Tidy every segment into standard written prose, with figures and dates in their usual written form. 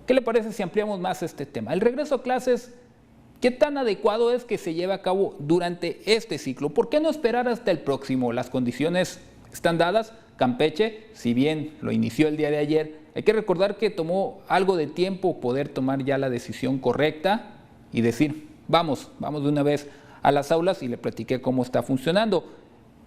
¿Qué le parece si ampliamos más este tema? El regreso a clases, ¿qué tan adecuado es que se lleve a cabo durante este ciclo? ¿Por qué no esperar hasta el próximo? Las condiciones están dadas. Campeche, si bien lo inició el día de ayer, hay que recordar que tomó algo de tiempo poder tomar ya la decisión correcta y decir, vamos de una vez a las aulas, y le platiqué cómo está funcionando.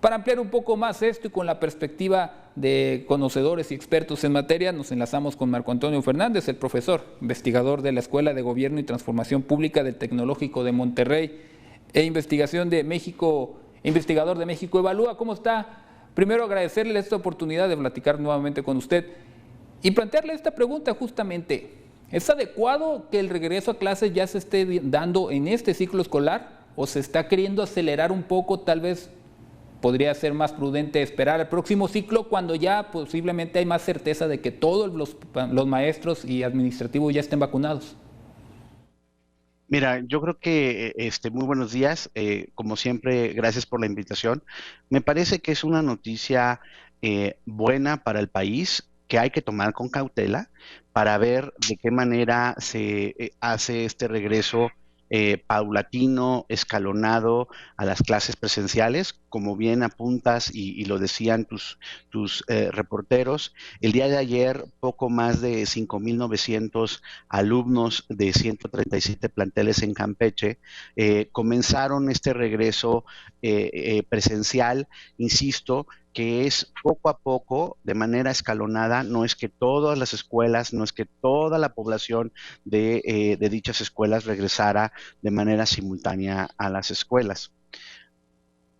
Para ampliar un poco más esto y con la perspectiva de conocedores y expertos en materia, nos enlazamos con Marco Antonio Fernández, el profesor, investigador de la Escuela de Gobierno y Transformación Pública del Tecnológico de Monterrey investigador de México Evalúa. ¿Cómo está? Primero, agradecerle esta oportunidad de platicar nuevamente con usted y plantearle esta pregunta justamente. ¿Es adecuado que el regreso a clases ya se esté dando en este ciclo escolar o se está queriendo acelerar un poco? Tal vez podría ser más prudente esperar al próximo ciclo cuando ya posiblemente hay más certeza de que todos los maestros y administrativos ya estén vacunados. Mira, yo creo que muy buenos días. Como siempre, gracias por la invitación. Me parece que es una noticia buena para el país que hay que tomar con cautela para ver de qué manera se hace este regreso paulatino, escalonado a las clases presenciales. Como bien apuntas y lo decían tus reporteros, el día de ayer poco más de 5,900 alumnos de 137 planteles en Campeche comenzaron este regreso presencial, insisto, que es poco a poco, de manera escalonada. No es que todas las escuelas, no es que toda la población de dichas escuelas regresara de manera simultánea a las escuelas.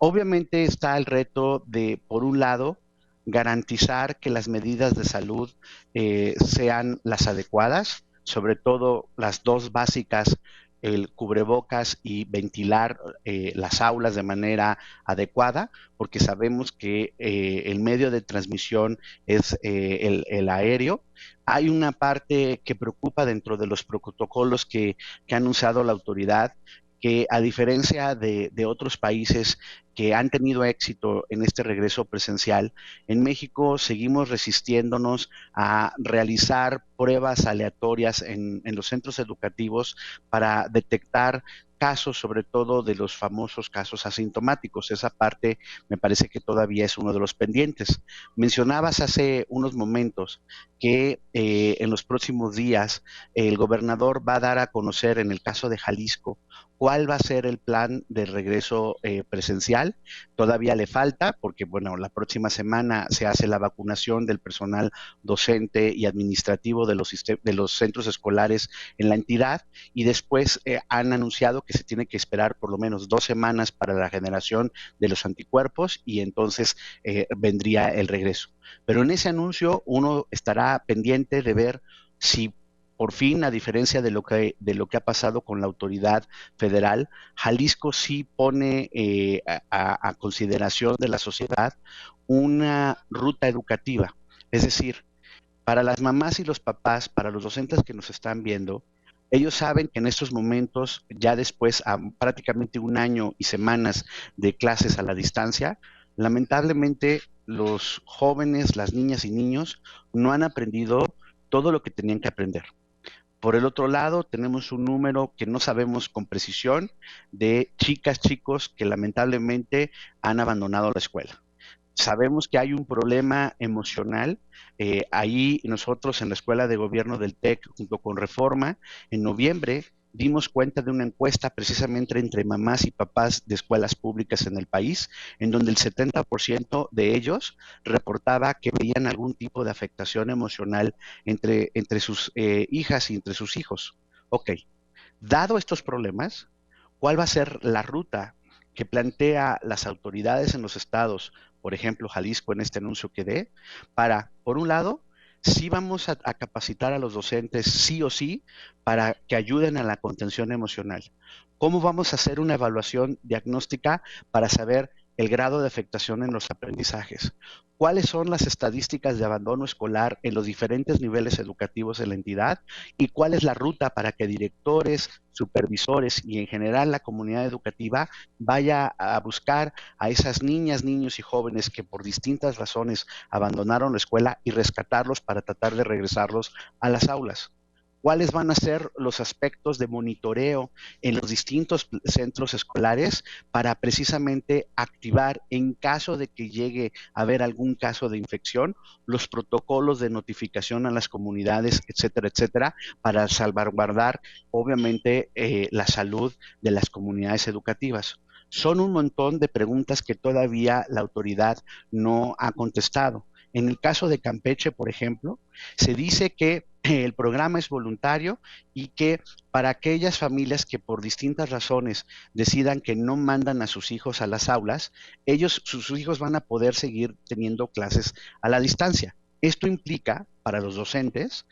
Obviamente está el reto de, por un lado, garantizar que las medidas de salud sean las adecuadas, sobre todo las dos básicas, el cubrebocas y ventilar las aulas de manera adecuada, porque sabemos que el medio de transmisión es el aéreo. Hay una parte que preocupa dentro de los protocolos que ha anunciado la autoridad, que a diferencia de otros países que han tenido éxito en este regreso presencial, en México seguimos resistiéndonos a realizar pruebas aleatorias en los centros educativos para detectar casos, sobre todo de los famosos casos asintomáticos. Esa parte me parece que todavía es uno de los pendientes. Mencionabas hace unos momentos que en los próximos días el gobernador va a dar a conocer, en el caso de Jalisco, cuál va a ser el plan de regreso presencial. Todavía le falta porque, bueno, la próxima semana se hace la vacunación del personal docente y administrativo de los centros escolares en la entidad, y después han anunciado que se tiene que esperar por lo menos 2 semanas para la generación de los anticuerpos, y entonces vendría el regreso. Pero en ese anuncio uno estará pendiente de ver si por fin, a diferencia de lo que ha pasado con la autoridad federal, Jalisco sí pone a consideración de la sociedad una ruta educativa. Es decir, para las mamás y los papás, para los docentes que nos están viendo, ellos saben que en estos momentos, ya después a prácticamente 1 año y semanas de clases a la distancia, lamentablemente los jóvenes, las niñas y niños no han aprendido todo lo que tenían que aprender. Por el otro lado, tenemos un número que no sabemos con precisión de chicas, chicos que lamentablemente han abandonado la escuela. Sabemos que hay un problema emocional. Ahí nosotros en la Escuela de Gobierno del TEC, junto con Reforma, en noviembre dimos cuenta de una encuesta precisamente entre mamás y papás de escuelas públicas en el país, en donde el 70% de ellos reportaba que veían algún tipo de afectación emocional entre sus hijas y entre sus hijos. Ok, dado estos problemas, ¿cuál va a ser la ruta que plantea las autoridades en los estados, por ejemplo Jalisco en este anuncio que dé, para, por un lado, sí vamos a capacitar a los docentes sí o sí para que ayuden a la contención emocional? ¿Cómo vamos a hacer una evaluación diagnóstica para saber el grado de afectación en los aprendizajes? ¿Cuáles son las estadísticas de abandono escolar en los diferentes niveles educativos de la entidad? ¿Y cuál es la ruta para que directores, supervisores y en general la comunidad educativa vaya a buscar a esas niñas, niños y jóvenes que por distintas razones abandonaron la escuela y rescatarlos para tratar de regresarlos a las aulas? cuáles van a ser los aspectos de monitoreo en los distintos centros escolares para precisamente activar, en caso de que llegue a haber algún caso de infección, los protocolos de notificación a las comunidades, etcétera, etcétera, para salvaguardar, obviamente, la salud de las comunidades educativas. Son un montón de preguntas que todavía la autoridad no ha contestado. En el caso de Campeche, por ejemplo, se dice que el programa es voluntario y que para aquellas familias que por distintas razones decidan que no mandan a sus hijos a las aulas, sus hijos van a poder seguir teniendo clases a la distancia. Esto implica para los docentes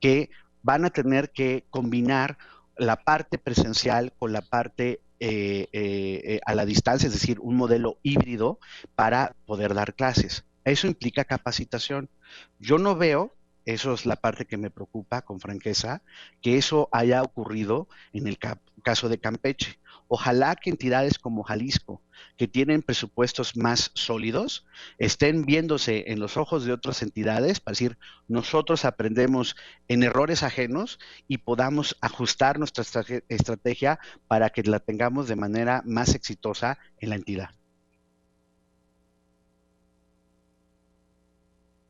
que van a tener que combinar la parte presencial con la parte a la distancia, es decir, un modelo híbrido para poder dar clases. Eso implica capacitación. Yo no veo, eso es la parte que me preocupa con franqueza, que eso haya ocurrido en el caso de Campeche. Ojalá que entidades como Jalisco, que tienen presupuestos más sólidos, estén viéndose en los ojos de otras entidades para decir, nosotros aprendemos en errores ajenos y podamos ajustar nuestra estrategia para que la tengamos de manera más exitosa en la entidad.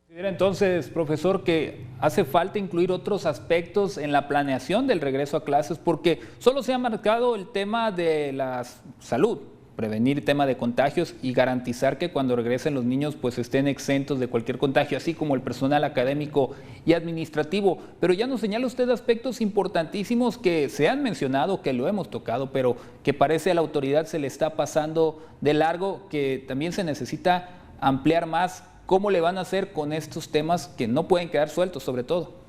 ¿Considera entonces, profesor, que hace falta incluir otros aspectos en la planeación del regreso a clases? Porque solo se ha marcado el tema de la salud, prevenir el tema de contagios y garantizar que cuando regresen los niños pues estén exentos de cualquier contagio, así como el personal académico y administrativo. Pero ya nos señala usted aspectos importantísimos que se han mencionado, que lo hemos tocado, pero que parece a la autoridad se le está pasando de largo, que también se necesita ampliar más. ¿Cómo le van a hacer con estos temas que no pueden quedar sueltos, sobre todo?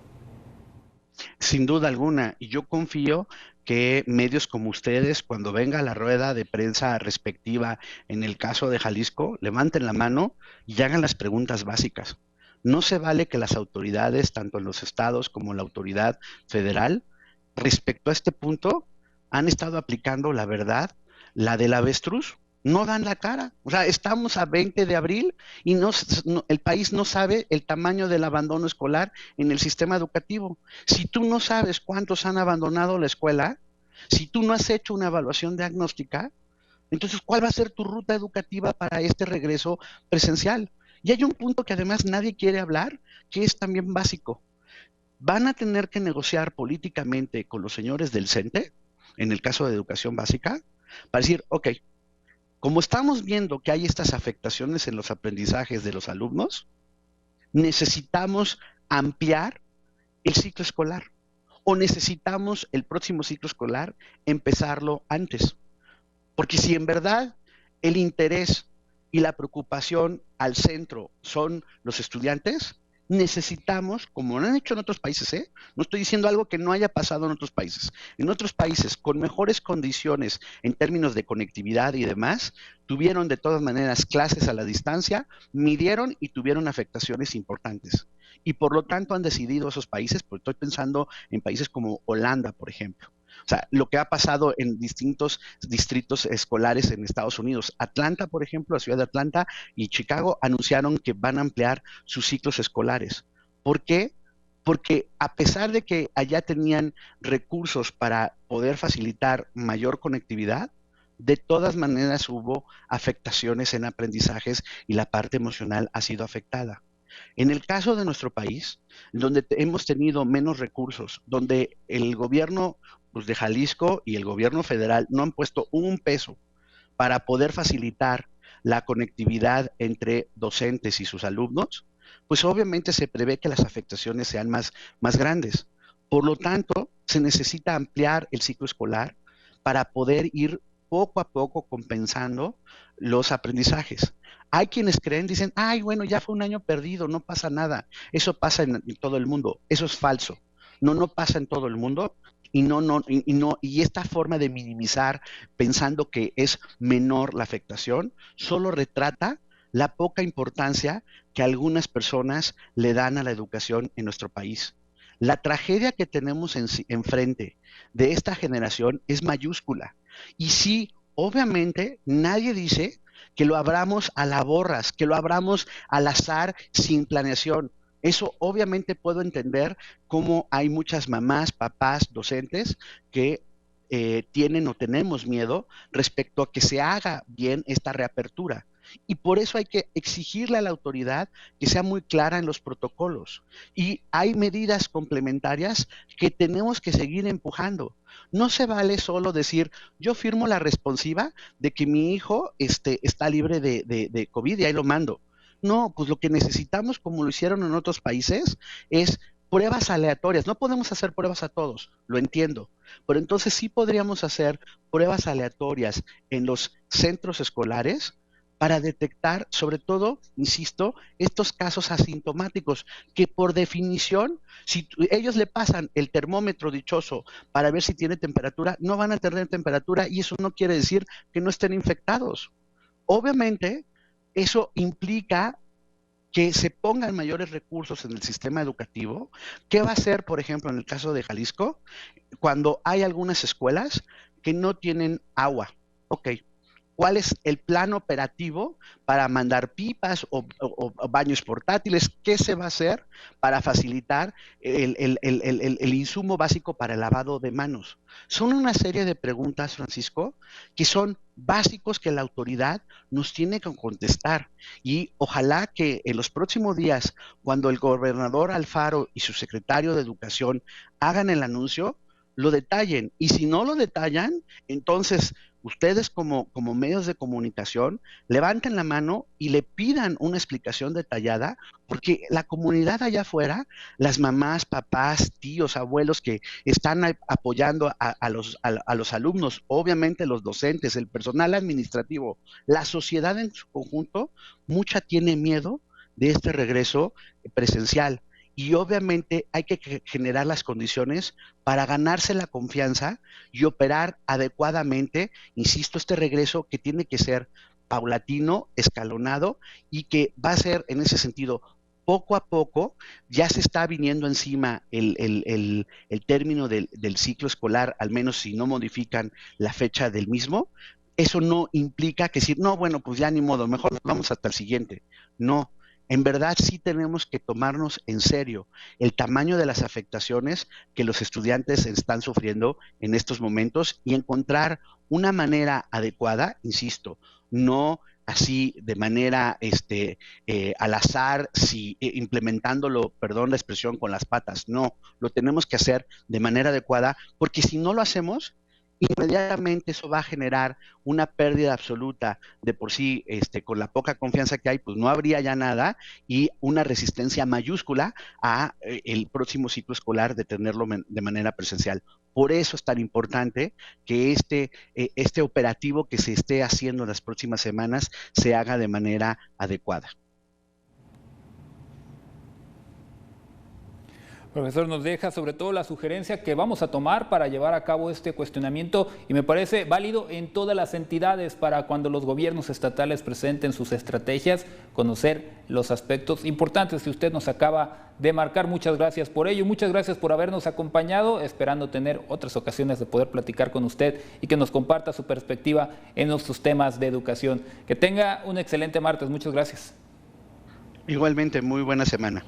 Sin duda alguna, y yo confío que medios como ustedes, cuando venga la rueda de prensa respectiva en el caso de Jalisco, levanten la mano y hagan las preguntas básicas. No se vale que las autoridades, tanto en los estados como la autoridad federal, respecto a este punto, han estado aplicando la verdad, la del avestruz. No dan la cara. O sea, estamos a 20 de abril y el país no sabe el tamaño del abandono escolar en el sistema educativo. Si tú no sabes cuántos han abandonado la escuela, si tú no has hecho una evaluación diagnóstica, entonces, ¿cuál va a ser tu ruta educativa para este regreso presencial? Y hay un punto que además nadie quiere hablar, que es también básico. Van a tener que negociar políticamente con los señores del CENTE, en el caso de educación básica, para decir, ok, como estamos viendo que hay estas afectaciones en los aprendizajes de los alumnos, necesitamos ampliar el ciclo escolar o necesitamos el próximo ciclo escolar empezarlo antes. Porque si en verdad el interés y la preocupación al centro son los estudiantes, necesitamos, como lo han hecho en otros países, no estoy diciendo algo que no haya pasado en otros países con mejores condiciones en términos de conectividad y demás, tuvieron de todas maneras clases a la distancia, midieron y tuvieron afectaciones importantes. Y por lo tanto han decidido esos países, porque estoy pensando en países como Holanda, por ejemplo. O sea, lo que ha pasado en distintos distritos escolares en Estados Unidos. Atlanta, por ejemplo, la ciudad de Atlanta y Chicago anunciaron que van a ampliar sus ciclos escolares. ¿Por qué? Porque a pesar de que allá tenían recursos para poder facilitar mayor conectividad, de todas maneras hubo afectaciones en aprendizajes y la parte emocional ha sido afectada. En el caso de nuestro país, donde hemos tenido menos recursos, donde el gobierno pues, de Jalisco y el gobierno federal no han puesto un peso para poder facilitar la conectividad entre docentes y sus alumnos, pues obviamente se prevé que las afectaciones sean más grandes. Por lo tanto, se necesita ampliar el ciclo escolar para poder ir poco a poco compensando los aprendizajes. Hay quienes creen, dicen, ay, bueno, ya fue un año perdido, no pasa nada. Eso pasa en todo el mundo. Eso es falso. No pasa en todo el mundo. Y esta forma de minimizar pensando que es menor la afectación, solo retrata la poca importancia que algunas personas le dan a la educación en nuestro país. La tragedia que tenemos enfrente de esta generación es mayúscula. Y sí, obviamente, nadie dice que lo abramos a la borras, que lo abramos al azar sin planeación. Eso obviamente puedo entender cómo hay muchas mamás, papás, docentes que tienen o tenemos miedo respecto a que se haga bien esta reapertura. Y por eso hay que exigirle a la autoridad que sea muy clara en los protocolos. Y hay medidas complementarias que tenemos que seguir empujando. No se vale solo decir, yo firmo la responsiva de que mi hijo está libre de COVID y ahí lo mando. No, pues lo que necesitamos, como lo hicieron en otros países, es pruebas aleatorias. No podemos hacer pruebas a todos, lo entiendo, pero entonces sí podríamos hacer pruebas aleatorias en los centros escolares para detectar, sobre todo, insisto, estos casos asintomáticos, que por definición, si ellos le pasan el termómetro dichoso para ver si tiene temperatura, no van a tener temperatura y eso no quiere decir que no estén infectados. Obviamente, eso implica que se pongan mayores recursos en el sistema educativo. ¿Qué va a hacer, por ejemplo, en el caso de Jalisco, cuando hay algunas escuelas que no tienen agua? Ok, ¿cuál es el plan operativo para mandar pipas o baños portátiles? ¿Qué se va a hacer para facilitar el insumo básico para el lavado de manos? Son una serie de preguntas, Francisco, que son básicos que la autoridad nos tiene que contestar. Y ojalá que en los próximos días, cuando el gobernador Alfaro y su secretario de Educación hagan el anuncio, lo detallen. Y si no lo detallan, entonces ustedes como medios de comunicación levanten la mano y le pidan una explicación detallada, porque la comunidad allá afuera, las mamás, papás, tíos, abuelos que están apoyando a los alumnos, obviamente los docentes, el personal administrativo, la sociedad en su conjunto, mucha tiene miedo de este regreso presencial. Y obviamente hay que generar las condiciones para ganarse la confianza y operar adecuadamente, insisto, este regreso que tiene que ser paulatino, escalonado y que va a ser en ese sentido poco a poco. Ya se está viniendo encima el término del ciclo escolar, al menos si no modifican la fecha del mismo. Eso no implica que decir, no, bueno, pues ya ni modo, mejor vamos hasta el siguiente. No, en verdad sí tenemos que tomarnos en serio el tamaño de las afectaciones que los estudiantes están sufriendo en estos momentos y encontrar una manera adecuada, insisto, no así de manera al azar, implementándolo, perdón la expresión, con las patas. No, lo tenemos que hacer de manera adecuada, porque si no lo hacemos, inmediatamente eso va a generar una pérdida absoluta de por sí, con la poca confianza que hay, pues no habría ya nada y una resistencia mayúscula a el próximo ciclo escolar de tenerlo de manera presencial. Por eso es tan importante que este operativo que se esté haciendo en las próximas semanas se haga de manera adecuada. Profesor, nos deja sobre todo la sugerencia que vamos a tomar para llevar a cabo este cuestionamiento y me parece válido en todas las entidades para cuando los gobiernos estatales presenten sus estrategias, conocer los aspectos importantes que usted nos acaba de marcar. Muchas gracias por ello, muchas gracias por habernos acompañado, esperando tener otras ocasiones de poder platicar con usted y que nos comparta su perspectiva en nuestros temas de educación. Que tenga un excelente martes, muchas gracias. Igualmente, muy buena semana.